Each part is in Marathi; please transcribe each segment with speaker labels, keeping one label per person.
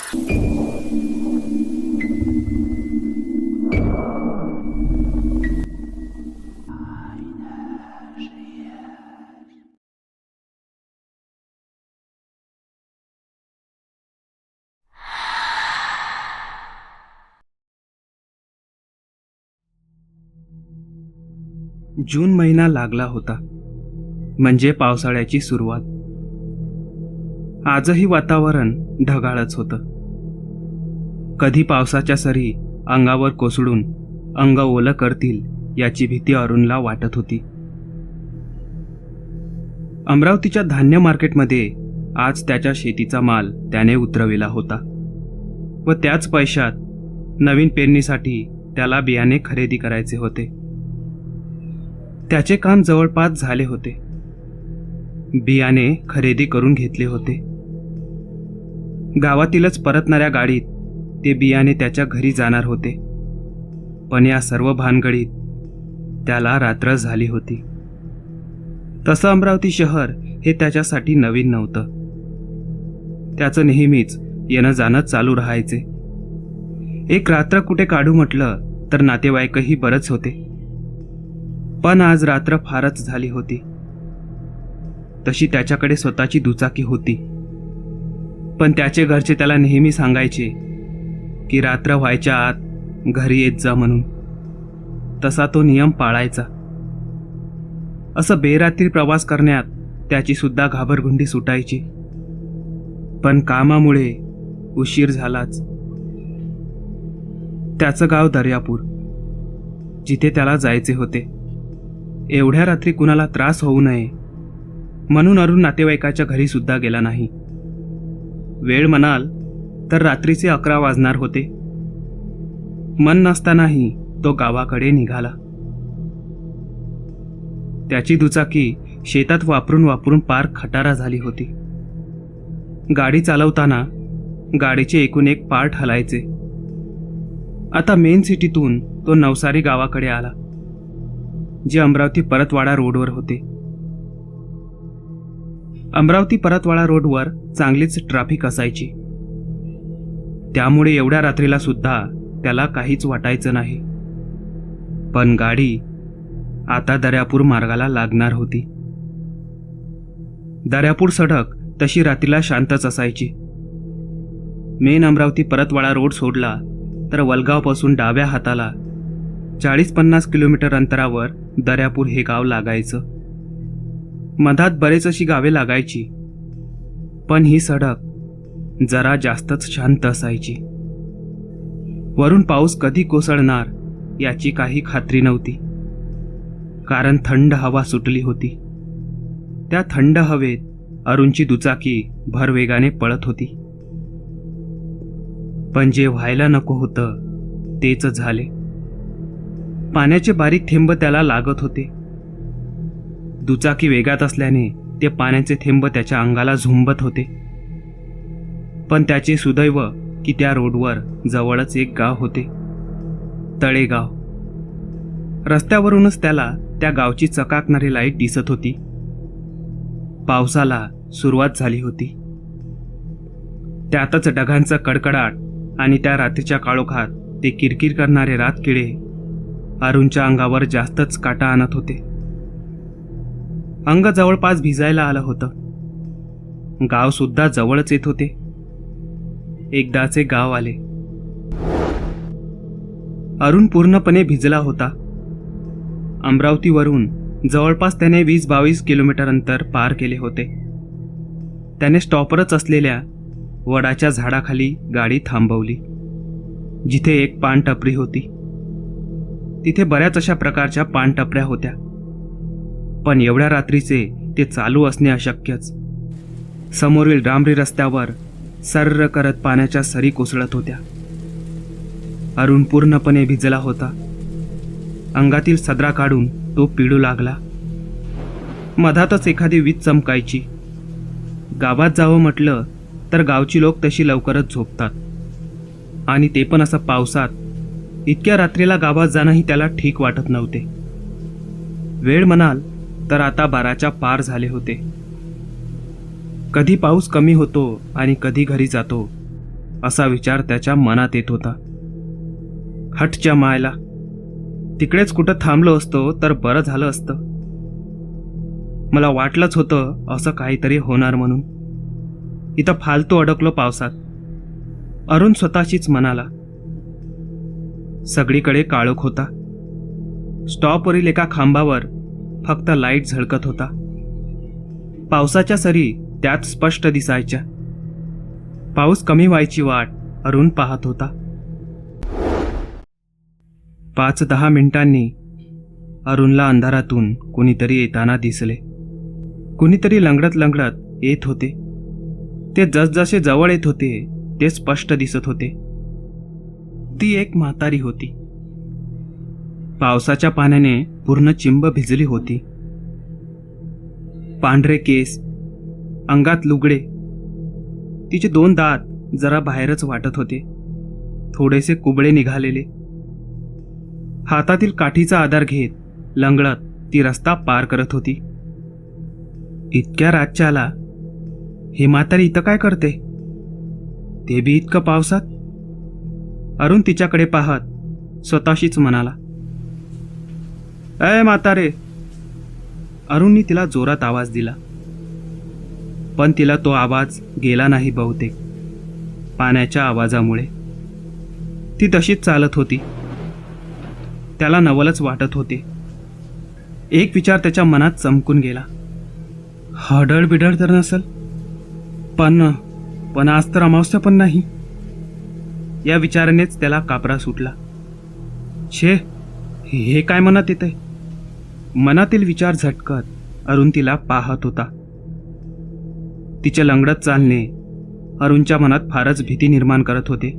Speaker 1: जून महिना लागला होता, म्हणजे पावसाळ्याची सुरुवात. आजही वातावरण ढगाळच होतं. कधी पावसाच्या सरी अंगावर कोसळून अंग ओलं करतील याची भीती अरुणला वाटत होती. अमरावतीच्या धान्य मार्केटमध्ये आज त्याच्या शेतीचा माल त्याने उतरविला होता व त्याच पैशात नवीन पेरणीसाठी त्याला बियाणे खरेदी करायचे होते. त्याचे काम जवळपास झाले होते. बियाणे खरेदी करून घेतले होते. गावातीलच परतणाऱ्या गाडीत ते बियाणे त्याच्या घरी जाणार होते. पण या सर्व भानगडीत त्याला रात्र झाली होती. तसं अमरावती शहर हे त्याच्यासाठी नवीन नव्हतं. त्याचं नेहमीच येणं जाणं चालू राहायचे. एक रात्र कुठे काढू म्हटलं तर नातेवाईकही बरंच होते. पण आज रात्र फारच झाली होती. तशी त्याच्याकडे स्वतःची दुचाकी होती, पण त्याचे घरचे त्याला नेहमी सांगायचे की रात्र व्हायच्या आत घरी येत जा म्हणून. तसा तो नियम पाळायचा. असं बेरात्री प्रवास करण्यात त्याची सुद्धा घाबरगुंडी सुटायची. पण कामामुळे उशीर झालाच. त्याचं गाव दर्यापूर, जिथे त्याला जायचे होते. एवढ्या रात्री कुणाला त्रास होऊ नये म्हणून अरुण नातेवाईकाच्या घरी सुद्धा गेला नाही. वेळ म्हणाल तर रात्रीचे 11 वाजणार होते. मन नसतानाही तो गावाकडे निघाला. त्याची दुचाकी शेतात वापरून वापरून पार खटारा झाली होती. गाडी चालवताना गाडीचे एकूण एक पार्ट हलायचे. आता मेन सिटीतून तो नवसारी गावाकडे आला, जे अमरावती परतवाडा रोडवर होते. अमरावती परतवाडा रोडवर चांगलीच ट्रॅफिक असायची. त्यामुळे एवढ्या रात्रीला सुद्धा त्याला काहीच वाटायचं नाही. पण गाडी आता दर्यापूर मार्गाला लागणार होती. दर्यापूर सडक तशी रात्रीला शांतच असायची. मेन अमरावती परतवाडा रोड सोडला तर वलगावपासून डाव्या हाताला 40-50 किलोमीटर अंतरावर दर्यापूर हे गाव लागायचं. मधात बरेच अशी गावे लागायची, पण ही सडक जरा जास्तच शांत असायची. वरून पाऊस कधी कोसळणार याची काही खात्री नव्हती, कारण थंड हवा सुटली होती. त्या थंड हवेत अरुणची दुचाकी भरवेगाने पळत होती. पण जे व्हायला नको होतं तेच झाले. पाण्याचे बारीक थेंब त्याला लागत होते. दुचाकी वेगात असल्याने ते पाण्याचे थेंब त्याच्या अंगाला झुंबत होते. पण त्याचे सुदैव की त्या रोडवर जवळच एक गाव होते, तळेगाव. रस्त्यावरूनच त्याला त्या गावची चकाकणारी लाईट दिसत होती. पावसाला सुरुवात झाली होती. त्यातच ढगांचा कडकडाट आणि त्या रात्रीच्या काळोखात ते किरकिर करणारे रातकिडे अरुणच्या अंगावर जास्तच काटा आणत होते. अंग जवळपास भिजायला आलं होतं. गाव सुद्धा जवळच येत होते. एकदाचे गाव आले. अरुण पूर्णपणे भिजला होता. अमरावतीवरून जवळपास त्याने 20-22 किलोमीटर अंतर पार केले होते. त्याने स्टॉपरच असलेल्या वडाच्या झाडाखाली गाडी थांबवली, जिथे एक पानटपरी होती. तिथे बऱ्याच अशा प्रकारच्या पानटपऱ्या होत्या, पण एवढ्या रात्रीचे ते चालू असणे अशक्यच. समोरील डांबरी रस्त्यावर सर्र करत पाण्याच्या सरी कोसळत होत्या. अरुण पूर्णपणे भिजला होता. अंगातील सदरा काढून तो पिळू लागला. मधातच एखादी वीज चमकायची. गावात जावं म्हटलं तर गावची लोक तशी लवकरच झोपतात, आणि ते पण असं पावसात. इतक्या रात्रीला गावात जाणंही त्याला ठीक वाटत नव्हते. वेळ म्हणाल तर आता 12च्या पार झाले होते. कधी पाऊस कमी होतो आणि कधी घरी जातो असा विचार त्याच्या मनात येत होता. हटच्या मायला, तिकडेच कुठं थांबलो असतो तर बरं झालं असतं. मला वाटलंच होतं असं काहीतरी होणार म्हणून. इथं फालतू अडकलो पावसात, अरुण स्वतःशीच म्हणाला. सगळीकडे काळोख होता. स्टॉपवरील एका खांबावर फक्त लाईट झळकत होता. पावसाच्या सरी त्यात स्पष्ट दिसायच्या. पाऊस कमी व्हायची वाट अरुण पाहत होता. 5-10 मिनिटांनी अरुणला अंधारातून कुणीतरी येताना दिसले. कुणीतरी लंगडत लंगडत येत होते. ते जसजसे जवळ येत होते ते स्पष्ट दिसत होते. ती एक म्हातारी होती. पावसाच्या पाण्याने पूर्ण चिंब भिजली होती. पांढरे केस, अंगात लुगडे. तिचे 2 दात जरा बाहेरच वाटत होते, थोडेसे कुबळे निघालेले. हातातील काठीचा आधार घेत लंगडत ती रस्ता पार करत होती. इतक्या रातच्याला हे म्हातारी इथं काय करते, ते बी इतकं पावसात? अरुण तिच्याकडे पाहत स्वतःशीच म्हणाला. अय म्हातारे. अरुणनी तिला जोरात आवाज दिला, पण तिला तो आवाज गेला नाही बहुतेक, पाण्याच्या आवाजामुळे. ती तशीच चालत होती. त्याला नवलच वाटत होते. एक विचार त्याच्या मनात चमकून गेला. हडळ बिडळ तर नसल, पण आज तर अमावस्या पण नाही. या विचारानेच त्याला कापरा सुटला. छे, हे काय मनात येतंय? मनातील विचार झटकत अरुण तिला पाहत होता. तिचे लंगडत चालणे अरुणच्या मनात फारच भीती निर्माण करत होते.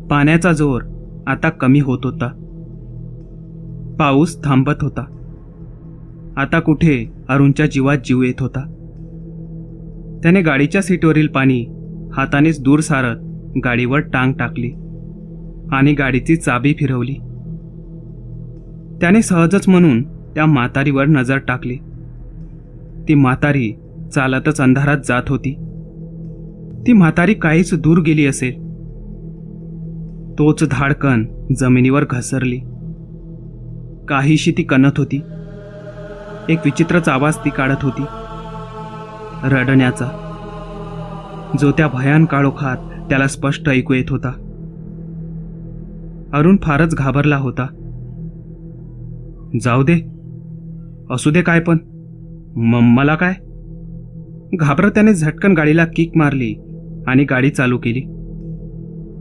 Speaker 1: पाण्याचा जोर आता कमी होत होता. पाऊस थांबत होता. आता कुठे अरुणच्या जीवात जीव येत होता. त्याने गाडीच्या सीटवरील पाणी हातानेच दूर सारत गाडीवर टांग टाकली आणि गाडीची चाबी फिरवली. त्याने सहजच म्हणून त्या म्हातारीवर नजर टाकली. ती म्हातारी चालतच अंधारात जात होती. ती म्हातारी काहीच दूर गेली असेल. तोच धाडकन जमिनीवर घसरली. काहीशी ती कणत होती. एक विचित्रच आवाज ती काढत होती, रडण्याचा, जो त्या भयान काळोखात त्याला स्पष्ट ऐकू येत होता. अरुण फारच घाबरला होता. जाऊ दे, असू दे काय पण, मला काय? घाबरत त्याने झटकन गाडीला किक मारली आणि गाडी चालू केली.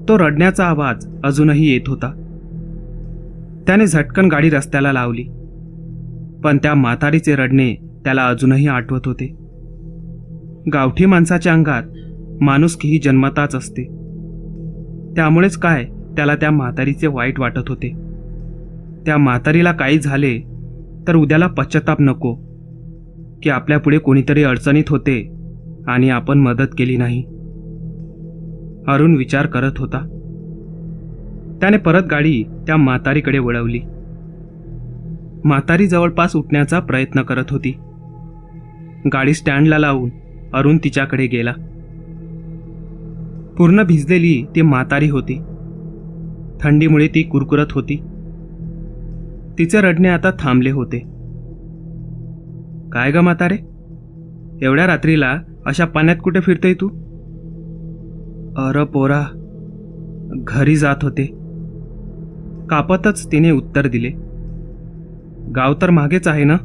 Speaker 1: तो रडण्याचा आवाज अजूनही येत होता. त्याने झटकन गाडी रस्त्याला लावली, पण त्या म्हातारीचे रडणे त्याला अजूनही आठवत होते. गावठी माणसाच्या अंगात माणुसकी ही जन्मताच असते. त्यामुळेच काय त्याला त्या म्हातारीचे वाईट वाटत होते. त्या म्हातारीला काही झाले तर उद्याला पश्चाताप नको की आपल्यापुढे कोणीतरी अडचणीत होते आणि आपण मदत केली नाही. अरुण विचार करत होता. त्याने परत गाडी त्या म्हातारीकडे वळवली. म्हातारी जवळपास उठण्याचा प्रयत्न करत होती. गाडी स्टँडला लावून अरुण तिच्याकडे गेला. पूर्ण भिजलेली ती म्हातारी होती. थंडीमुळे ती कुरकुरत होती. तिचे रडणे आता थांबले होते. काय ग म्हातारे, एवढ्या रात्रीला अशा पाण्यात कुठे फिरतोय तू? अरे पोरा, घरी जात होते, कापतच तिने उत्तर दिले. गाव तर मागेच आहे ना,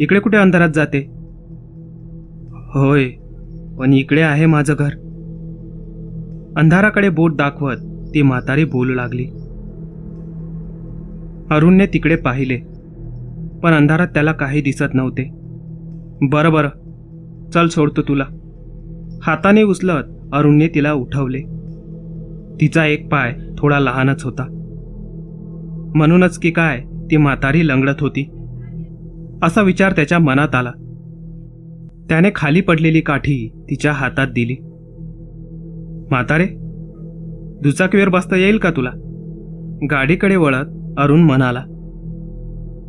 Speaker 1: इकडे कुठे अंधारात जाते? होय, पण इकडे आहे माझं घर. अंधाराकडे बोट दाखवत ती म्हातारी बोलू लागली. अरुणने तिकडे पाहिले, पण अंधारात त्याला काही दिसत नव्हते. बरं बरं, चल सोडतो तुला. हाताने उचलत अरुणने तिला उठवले. तिचा एक पाय थोडा लहानच होता, म्हणूनच की काय ती म्हातारी लंगडत होती असा विचार त्याच्या मनात आला. त्याने खाली पडलेली काठी तिच्या हातात दिली. म्हातारे, दुचाकीवर बसता येईल का तुला? गाडीकडे वळत अरुण म्हणाला.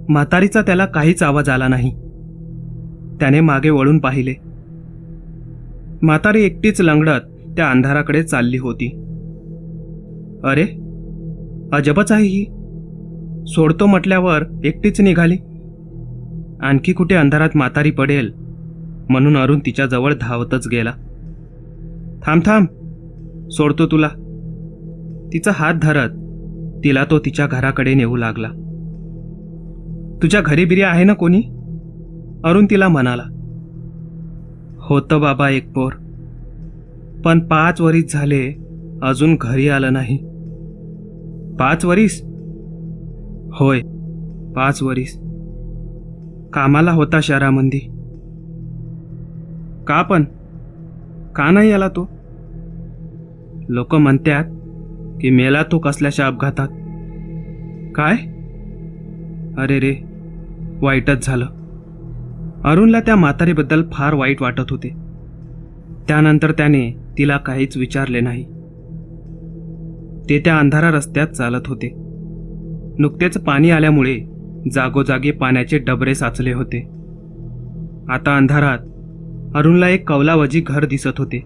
Speaker 1: म्हातारीचा त्याला काहीच आवाज आला नाही. त्याने मागे वळून पाहिले. म्हातारी एकटीच लंगडत त्या अंधाराकडे चालली होती. अरे, अजबच आहे ही. सोडतो म्हटल्यावर एकटीच निघाली. आणखी कुठे अंधारात म्हातारी पडेल म्हणून अरुण तिच्याजवळ धावतच गेला. थांब थांब, सोडतो तुला. तिचा हात धरत तिला तो तिच्या घराकडे नेऊ लागला. तुझ्या घरी बिरी आहे ना कोणी? अरुण तिला म्हणाला. होतं बाबा एक पोर, पण 5 वरीस झाले अजून घरी आलं नाही. 5 वरीस? होय, 5 वरीस. कामाला होता शहरामध्ये. का पण? का नाही आला तो? लोक म्हणतात की मेला तो कसल्याशा अपघातात. काय? अरे रे, वाईटच झालं. अरुणला त्या म्हातारीबद्दल फार वाईट वाटत होते. त्यानंतर त्याने तिला काहीच विचारले नाही. ते त्या अंधारा रस्त्यात चालत होते. नुकतेच पाणी आल्यामुळे जागोजागी पाण्याचे डबरे साचले होते. आता अंधारात अरुणला एक कौलावजी घर दिसत होते,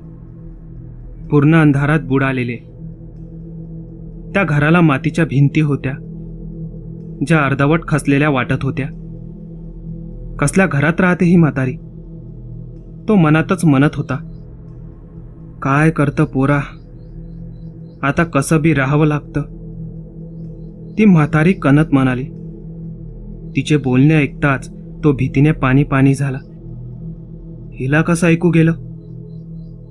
Speaker 1: पूर्ण अंधारात बुडालेले. त्या घराला मातीच्या भिंती होत्या, ज्या अर्धवट खचलेल्या वाटत होत्या. कसल्या घरात राहते ही म्हातारी? तो मनातच म्हणत होता. काय करतं पोरा, आता कसं बी राहावं लागतं. ती म्हातारी कणत म्हणाली. तिचे बोलणे ऐकताच तो भीतीने पाणी पाणी झाला. हिला कसं ऐकू गेलं?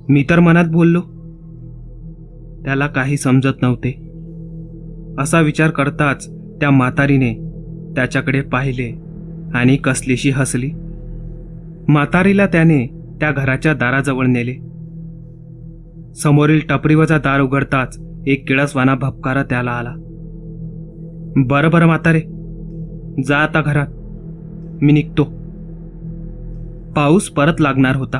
Speaker 1: मी तर मनात बोललो. त्याला काही समजत नव्हते. असा विचार करताच त्या म्हातारीने त्याच्याकडे पाहिले आणि कसलीशी हसली. म्हातारीला त्याने त्या घराच्या दाराजवळ नेले. समोरील टपरीवरचा दार उघडताच एक किळसवाना भपकारा त्याला आला. बरं बरं म्हातारे, जा आता घरात, मी निघतो. पाऊस परत लागणार होता.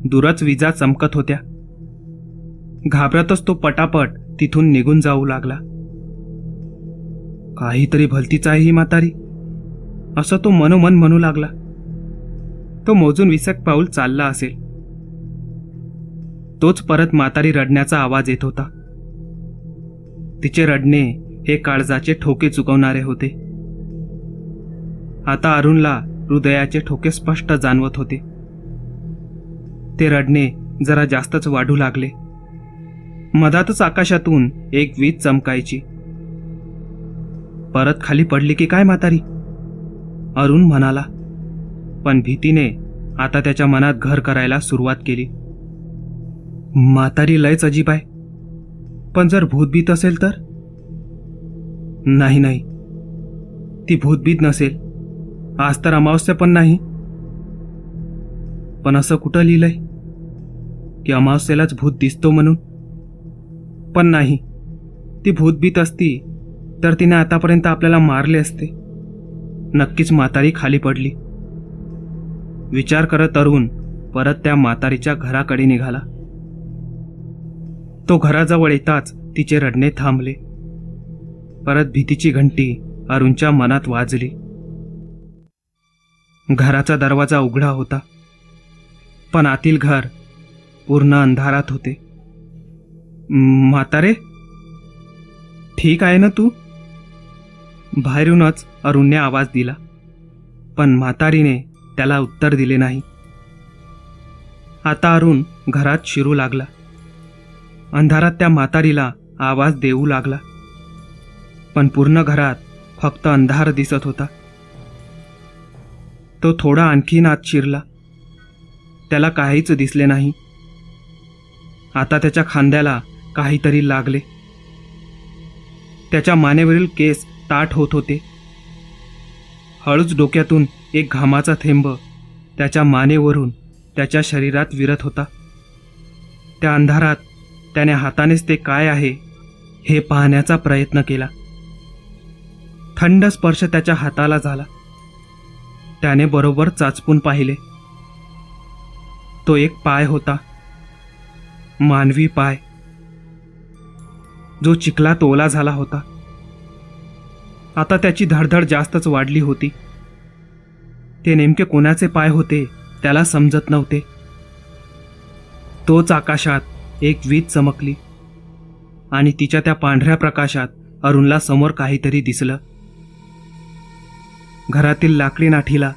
Speaker 1: दूरच विजा चमकत होत्या. घाबरतच तो पटापट तिथून निघून जाऊ लागला. काहीतरी भलतीच आहे ही म्हातारी, असं तो मनोमन म्हणू लागला. तो मोजून 20 पाऊल चालला असेल. तोच परत म्हातारी रडण्याचा आवाज येत होता. तिचे रडणे हे काळजाचे ठोके चुकवणारे होते. आता अरुणला हृदयाचे ठोके स्पष्ट जाणवत होते. ते रडणे जरा जास्तच वाढू लागले. मधातच आकाशातून एक वीज चमकायची. परत खाली पडली की काय म्हातारी? अरुण म्हणाला. पण भीतीने आता त्याच्या मनात घर करायला सुरुवात केली. म्हातारी लयच अजीब आहे. पण जर भूतभीत असेल तर? नाही नाही, ती भूतभीत नसेल. आज तर अमावस्या पण नाही. पण असं कुठं लिहिलंय की अमावस्येलाच भूत दिसतो म्हणून? पण नाही, ती भूतभीत असती तर तिने आतापर्यंत आपल्याला मारले असते. नक्कीच म्हातारी खाली पडली. विचार करत अरुण परत त्या म्हातारीच्या घराकडे निघाला. तो घराजवळ येताच तिचे रडणे थांबले. परत भीतीची घंटी अरुणच्या मनात वाजली. घराचा दरवाजा उघडा होता, पण आतील घर पूर्ण अंधारात होते. म्हातारे, ठीक आहे ना तू? बाहेरूनच अरुणने आवाज दिला, पण म्हातारीने त्याला उत्तर दिले नाही. आता अरुण घरात शिरू लागला. अंधारात त्या म्हातारीला आवाज देऊ लागला, पण पूर्ण घरात फक्त अंधार दिसत होता. तो थोडा आणखीन आत शिरला. त्याला काहीच दिसले नाही. आता त्याच्या खांद्याला काहीतरी लागले. त्याच्या मानेवरील केस ताठ होत होते. हळूच डोक्यातून एक घामाचा थेंब त्याच्या मानेवरून त्याच्या शरीरात विरत होता. त्या अंधारात त्याने हातानेच ते काय आहे हे पाहण्याचा प्रयत्न केला. थंड स्पर्श त्याच्या हाताला झाला. त्याने बरोबर चाचपून पाहिले. तो एक पाय होता, मानवी पाय, जो चिखलात ओला झाला होता. आता त्याची धडधड जास्तच वाढली होती. ते नेमके कोणाचे पाय होते त्याला समजत नव्हते. तोच आकाशात एक वीज चमकली आणि तिच्या त्या पांढऱ्या प्रकाशात अरुणला समोर काहीतरी दिसलं. घरातील लाकडी नाठीला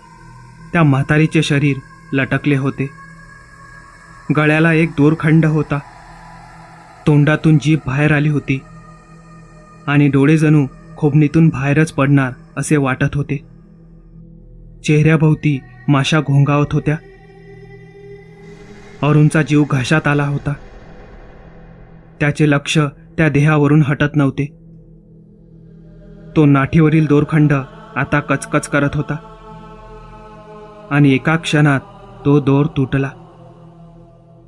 Speaker 1: त्या म्हातारीचे शरीर लटकले होते. गळ्याला एक दोरखंड होता. तोंडातून जीभ बाहेर आली होती आणि डोळे जणू खोबणीतून बाहेरच पडणार असे वाटत होते. चेहऱ्याभोवती माशा घोंगावत होत्या. अरुणचा जीव घशात आला होता. त्याचे लक्ष त्या देहावरून हटत नव्हते. तो नाठीवरील दोरखंड आता कचकच करत होता आणि एका क्षणात तो दोर तुटला.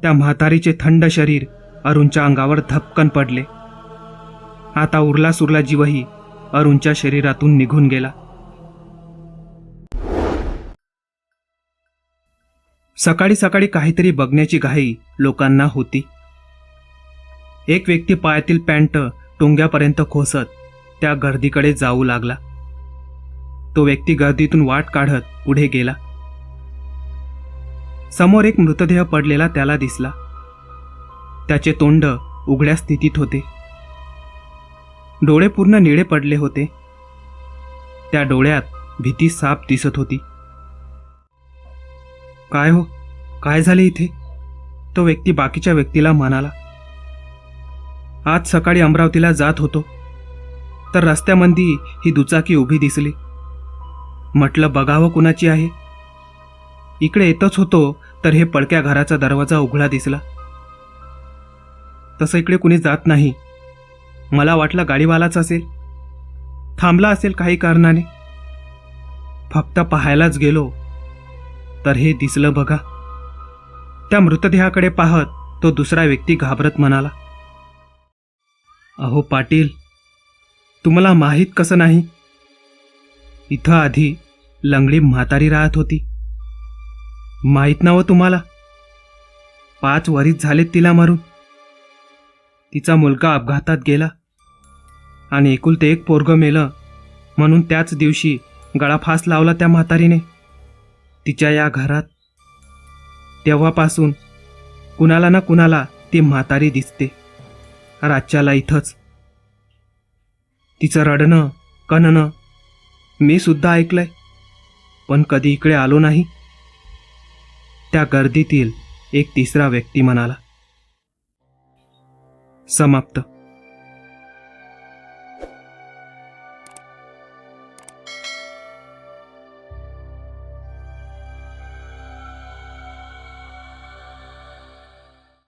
Speaker 1: त्या म्हातारीचे थंड शरीर अरुणच्या अंगावर धपकन पडले. आता उरला सुरला जीवही अरुणच्या शरीरातून निघून गेला. सकाळी सकाळी काहीतरी बघण्याची घाई लोकांना होती. एक व्यक्ती पायातील पॅन्ट टोंग्यापर्यंत खोसत त्या गर्दीकडे जाऊ लागला. तो व्यक्ती गर्दीतून वाट काढत पुढे गेला. समोर एक मृतदेह पडलेला त्याला दिसला. त्याचे तोंड उघड्या स्थितीत होते. डोळे पूर्ण निळे पडले होते. त्या डोळ्यात भीती साफ दिसत होती. काय हो, काय झाले इथे? तो व्यक्ती बाकीच्या व्यक्तीला म्हणाला. आज सकाळी अमरावतीला जात होतो तर रस्त्यामध्ये ही दुचाकी उभी दिसली. म्हटलं बघावं कुणाची आहे. इकडे येतच होतो तर हे पडक्या घराचा दरवाजा उघडा दिसला. तसं इकडे कुणी जात नाही. मला वाटलं गाडीवालाच असेल, थांबला असेल काही कारणाने. फक्त पाहायलाच गेलो तर हे दिसलं बघा. त्या मृतदेहाकडे पाहत तो दुसरा व्यक्ती घाबरत म्हणाला. अहो पाटील, तुम्हाला माहीत कसं नाही? इथं आधी लंगडी म्हातारी राहत होती. माहीत नावं तुम्हाला? 5 वर्ष झालेत तिला मरून. तिचा मुलगा अपघातात गेला आणि एकुलते एक पोरगं मेलं म्हणून त्याच दिवशी गळाफास लावला त्या म्हातारीने तिच्या या घरात. तेव्हापासून कुणाला ना कुणाला ती म्हातारी दिसते. रातच्याला इथंच. तिचं रडणं कणणं मी सुद्धा ऐकलंय, पण कधी इकडे आलो नाही. त्या गर्दीतील एक तिसरा व्यक्ती म्हणाला. समाप्त.